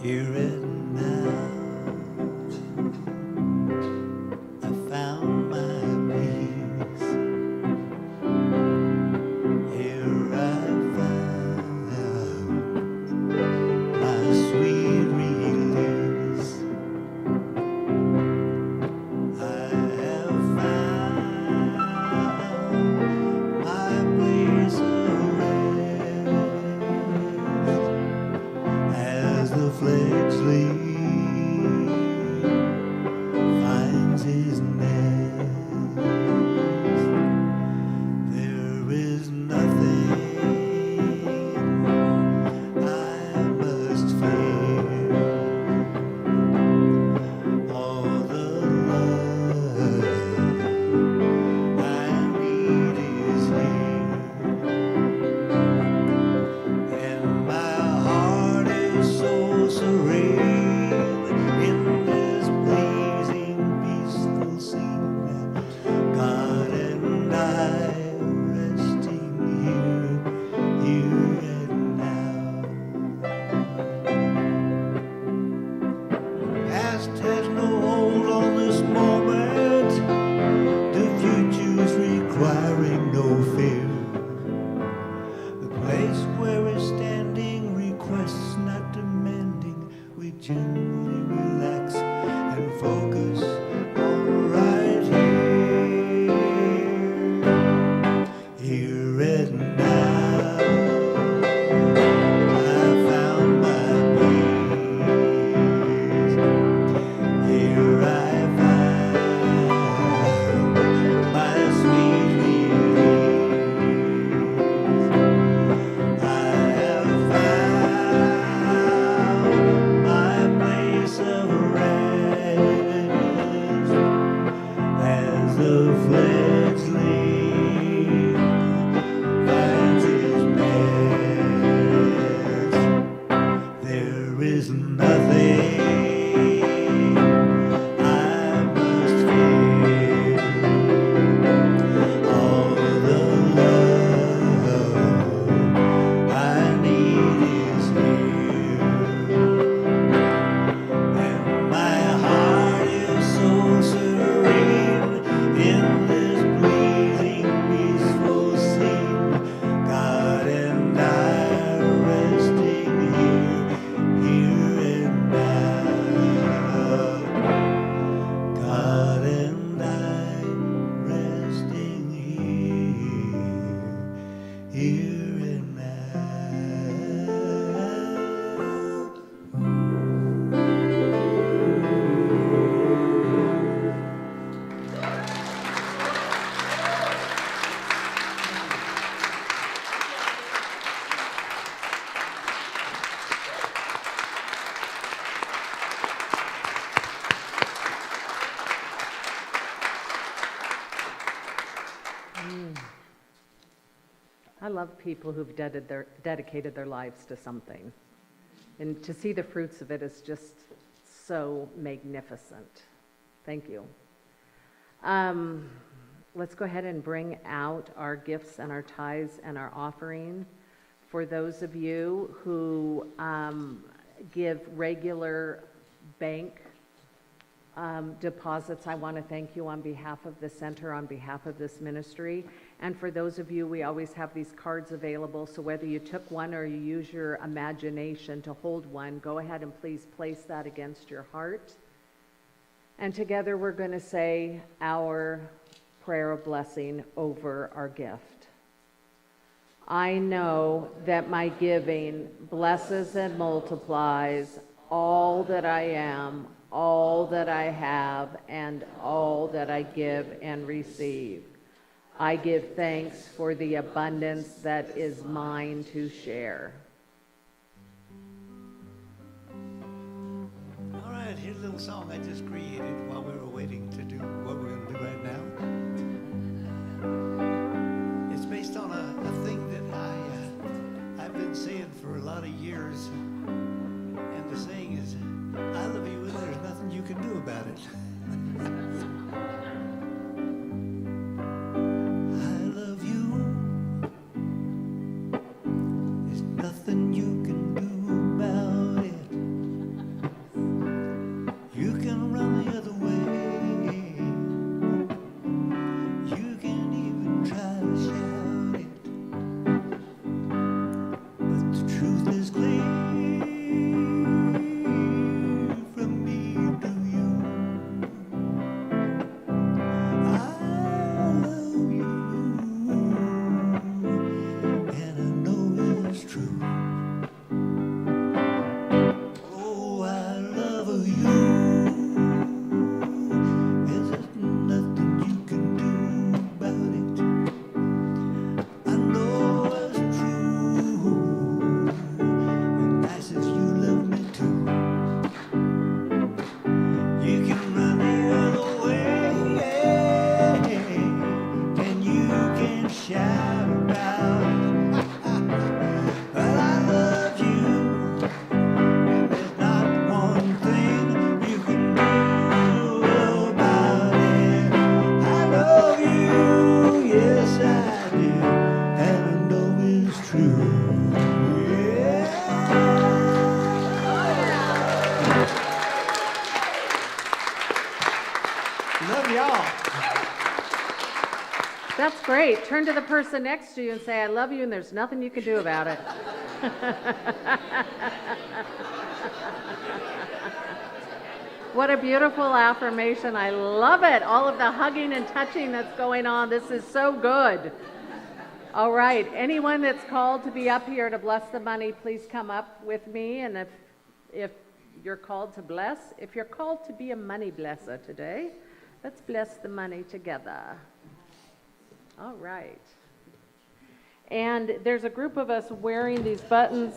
Here and now, I found my peace. Here I found my sweet release. I have found my place of rest as the fledgling gently relax and focus on right here, here and now. I found my peace. Here I find my sweet release. I have found my place of rest as the fledgling finds his nest. There is nothing I must fear. All the love I need is here, and my heart is so serene in this pleasing, peaceful scene. God and I are resting here, here and now. God and I resting here, here and now. I love people who've dedicated their lives to something. And to see the fruits of it is just so magnificent. Thank you. Let's go ahead and bring out our gifts and our tithes and our offering. For those of you who give regular bank deposits, I want to thank you on behalf of the center, on behalf of this ministry. And for those of you, we always have these cards available, so whether you took one or you use your imagination to hold one, go ahead and please place that against your heart. And together we're going to say our prayer of blessing over our gift. I know that my giving blesses and multiplies all that I am, all that I have, and all that I give and receive. I give thanks for the abundance that is mine to share. All right, here's a little song I just created while we were waiting to do what we're going to do right now. It's based on a thing that I've been saying for a lot of years, and the saying is, I love you and there's nothing you can do about it. I love you. There's nothing you can do about it. You can run the other way. You can even try to shout it. But the truth is clear from me to you. I love you, and I know it's true. Oh, I love you. There's nothing you can do about it. I know it's true. And nice if you love me too. You can run the other way, and you can shout about it. But I love you, and there's not one thing you can do about it. I love you, yes I do, and I know it's true. Yeah. Love y'all. That's great. Turn to the person next to you and say, I love you, and there's nothing you can do about it. What a beautiful affirmation. I love it. All of the hugging and touching that's going on. This is so good. All right. Anyone that's called to be up here to bless the money, please come up with me. And if you're called to bless, if you're called to be a money blesser today, let's bless the money together. All right. And there's a group of us wearing these buttons.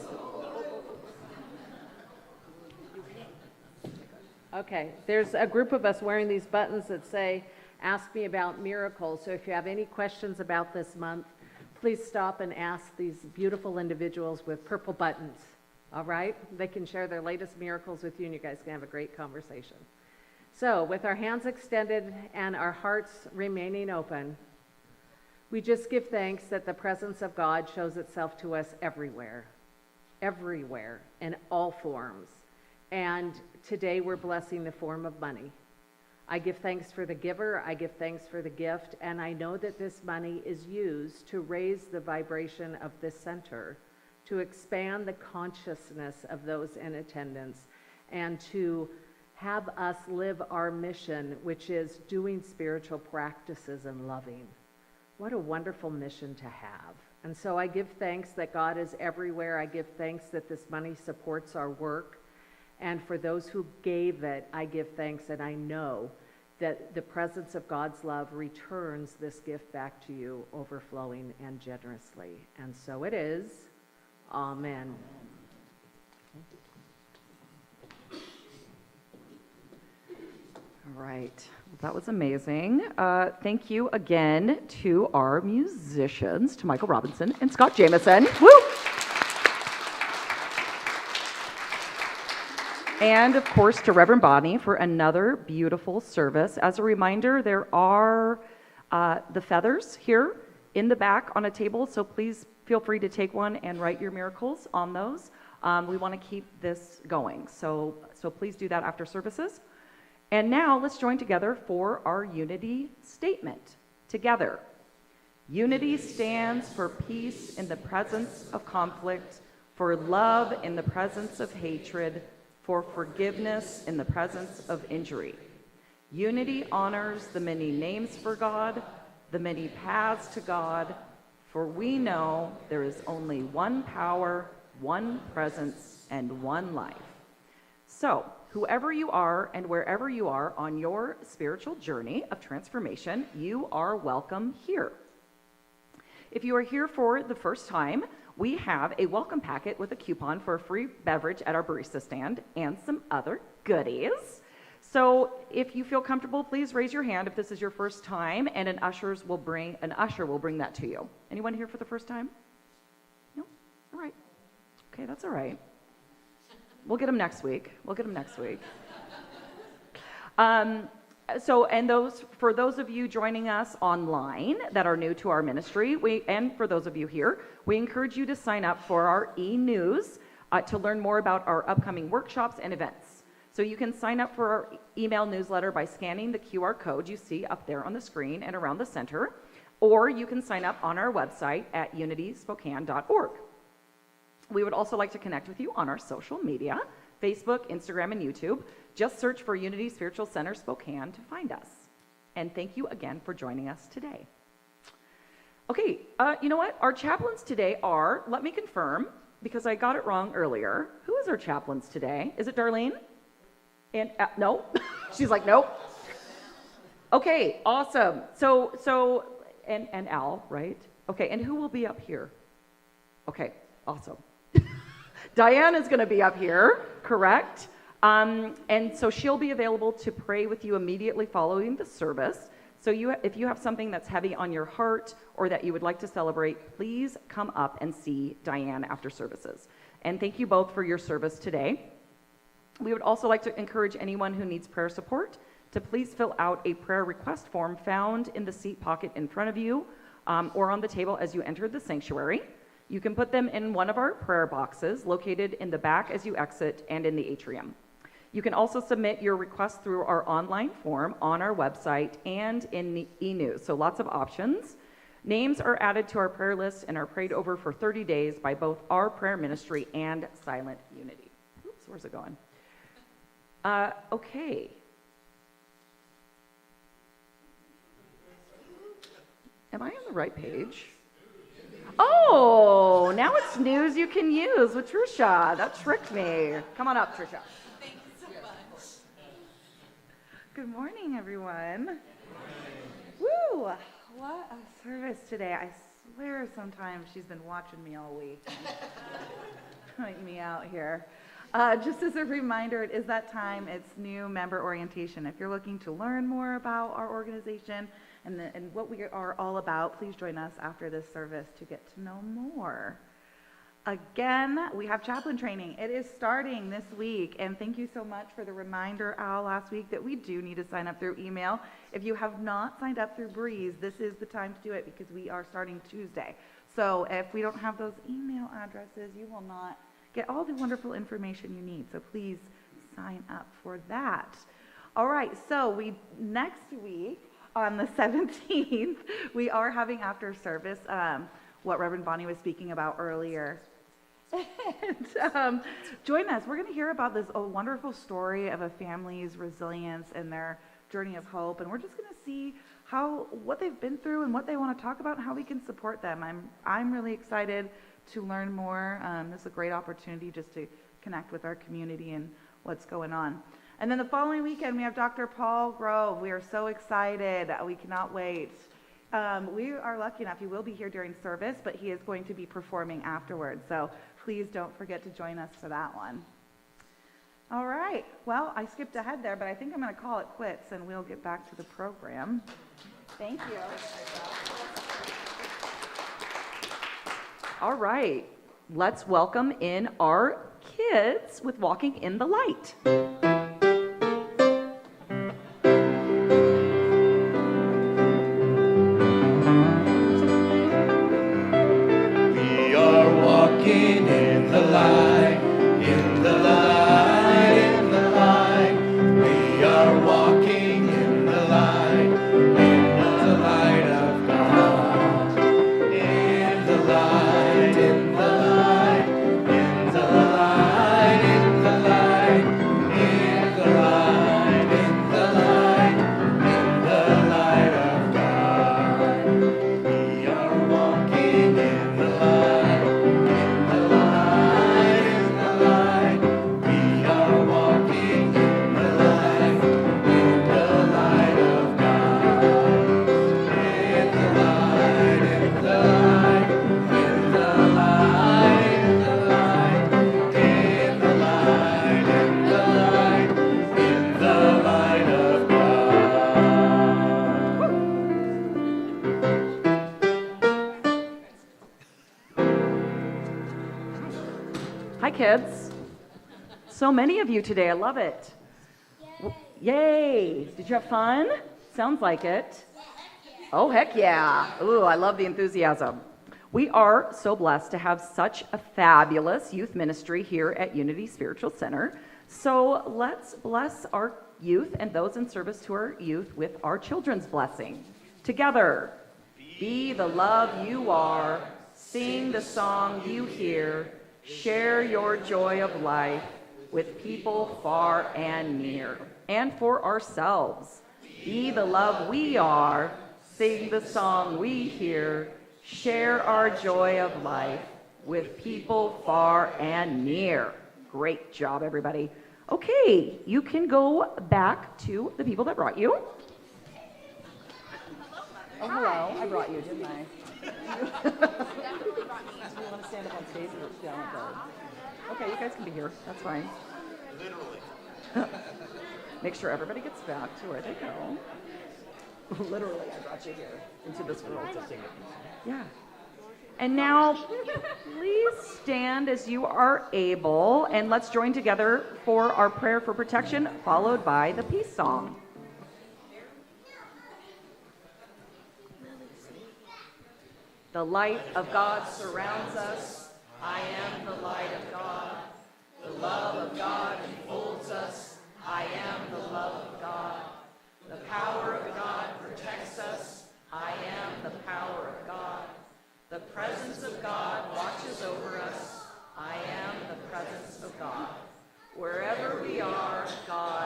Okay, there's a group of us wearing these buttons that say, ask me about miracles. So if you have any questions about this month, please stop and ask these beautiful individuals with purple buttons. All right? They can share their latest miracles with you and you guys can have a great conversation. So with our hands extended and our hearts remaining open, we just give thanks that the presence of God shows itself to us everywhere, in all forms. And today we're blessing the form of money. I give thanks for the giver, I give thanks for the gift, and I know that this money is used to raise the vibration of this center, to expand the consciousness of those in attendance, and to have us live our mission, which is doing spiritual practices and loving. What a wonderful mission to have. And so I give thanks that God is everywhere. I give thanks that this money supports our work. And for those who gave it, I give thanks, and I know that the presence of God's love returns this gift back to you overflowing and generously. And so it is. Amen. All right. Well, that was amazing. Thank you again to our musicians, to Michael Robinson and Scott Jameson. Woo! And of course to Reverend Bonnie for another beautiful service. As a reminder, there are the feathers here in the back on a table, so please feel free to take one and write your miracles on those. We want to keep this going, so please do that after services. And now let's join together for our unity statement. Together. Unity stands for peace in the presence of conflict, for love in the presence of hatred, for forgiveness in the presence of injury. Unity honors the many names for God, the many paths to God, for we know there is only one power, one presence, and one life. So, whoever you are and wherever you are on your spiritual journey of transformation, you are welcome here. If you are here for the first time, we have a welcome packet with a coupon for a free beverage at our barista stand and some other goodies. So if you feel comfortable, please raise your hand if this is your first time, and an usher will bring that to you. Anyone here for the first time? No? All right. Okay, that's all right. We'll get them next week. For those of you joining us online that are new to our ministry, and for those of you here, we encourage you to sign up for our e-news to learn more about our upcoming workshops and events. So you can sign up for our email newsletter by scanning the QR code you see up there on the screen and around the center, or you can sign up on our website at unityspokane.org. We would also like to connect with you on our social media, Facebook, Instagram, and YouTube. Just search for Unity Spiritual Center Spokane to find us. And thank you again for joining us today. Okay, you know what? Our chaplains today are, let me confirm, because I got it wrong earlier. Who is our chaplains today? Is it Darlene? And no? She's like, nope. Okay, awesome. So, and Al, right? Okay, and who will be up here? Okay, awesome. Diane is going to be up here, correct? And so she'll be available to pray with you immediately following the service. So if you have something that's heavy on your heart or that you would like to celebrate, please come up and see Diane after services. And thank you both for your service today. We would also like to encourage anyone who needs prayer support to please fill out a prayer request form found in the seat pocket in front of you or on the table as you enter the sanctuary. You can put them in one of our prayer boxes located in the back as you exit and in the atrium. You can also submit your request through our online form on our website and in the e-news, so lots of options. Names are added to our prayer list and are prayed over for 30 days by both our prayer ministry and Silent Unity. Oops, where's it going? Okay. Am I on the right page? Oh, now it's news you can use with Trisha. That tricked me. Come on up, Trisha. Thank you so much. Good morning, everyone. Woo! What a service today. I swear sometimes she's been watching me all week. Pointing me out here. Just as a reminder, it is that time. It's new member orientation. If you're looking to learn more about our organization and what we are all about, please join us after this service to get to know more. Again, we have chaplain training. It is starting this week, and thank you so much for the reminder, Al, last week that we do need to sign up through email. If you have not signed up through Breeze, this is the time to do it because we are starting Tuesday. So if we don't have those email addresses, you will not get all the wonderful information you need. So please sign up for that. All right, so next week on the 17th, we are having after service what Reverend Bonnie was speaking about earlier. And join us. We're going to hear about this wonderful story of a family's resilience and their journey of hope. And we're just going to see what they've been through and what they want to talk about and how we can support them. I'm really excited to learn more. This is a great opportunity just to connect with our community and what's going on. And then the following weekend, we have Dr. Paul Grove. We are so excited. We cannot wait. We are lucky enough, he will be here during service, but he is going to be performing afterwards. So please don't forget to join us for that one. All right. Well, I skipped ahead there, but I think I'm going to call it quits and we'll get back to the program. Thank you. All right. Let's welcome in our kids with Walking in the Light. We are walking in the light, in the light, in the light. We are walking in the light of God. In the light, in the light, in the light, in the light, in the light, in the light, in the light of God. We are walking in the light, in the light, in the light. We are walking in the light of God. In the light, in the light, in the light, in the light, in the light, in the light, in the light of God. Hi, kids. So many of you today. I love it. Yay. Did you have fun? Sounds like it. Oh, heck yeah. Ooh, I love the enthusiasm. We are so blessed to have such a fabulous youth ministry here at Unity Spiritual Center. So let's bless our youth and those in service to our youth with our children's blessing. Together, be the love you are, sing the song you hear, share your joy of life with people far and near. And for ourselves, be the love we are, sing the song we hear, share our joy of life with people far and near. Great job, everybody. Okay, you can go back to the people that brought you. Oh, hello. I brought you, didn't I? Definitely brought me. Do you want to stand up on stage or down at the... Okay, you guys can be here. That's fine. Literally. Make sure everybody gets back to where they go. Literally, I brought you here into this world. Yeah. And now, please stand as you are able, and let's join together for our prayer for protection, followed by the peace song. The light of God surrounds us. I am the light of God. The love of God enfolds us. I am the love of God. The power of God protects us. I am the power of God. The presence of God watches over us. I am the presence of God. Wherever we are, God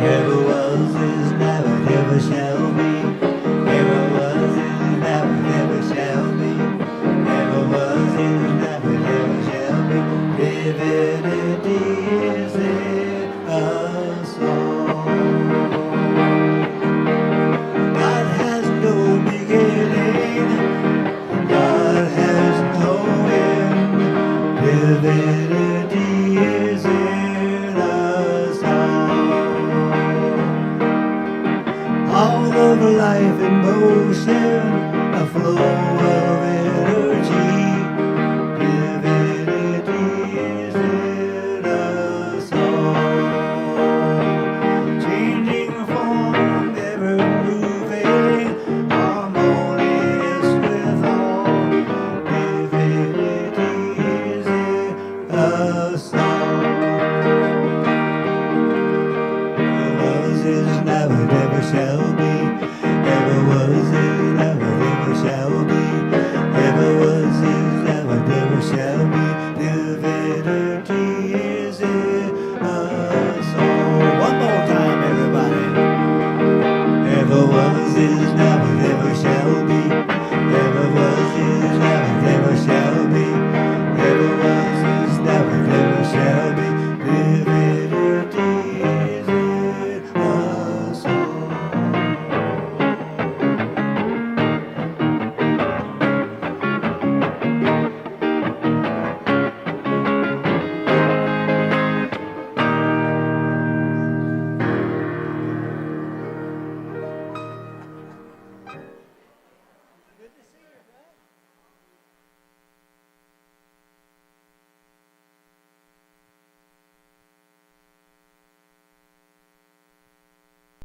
Ever was is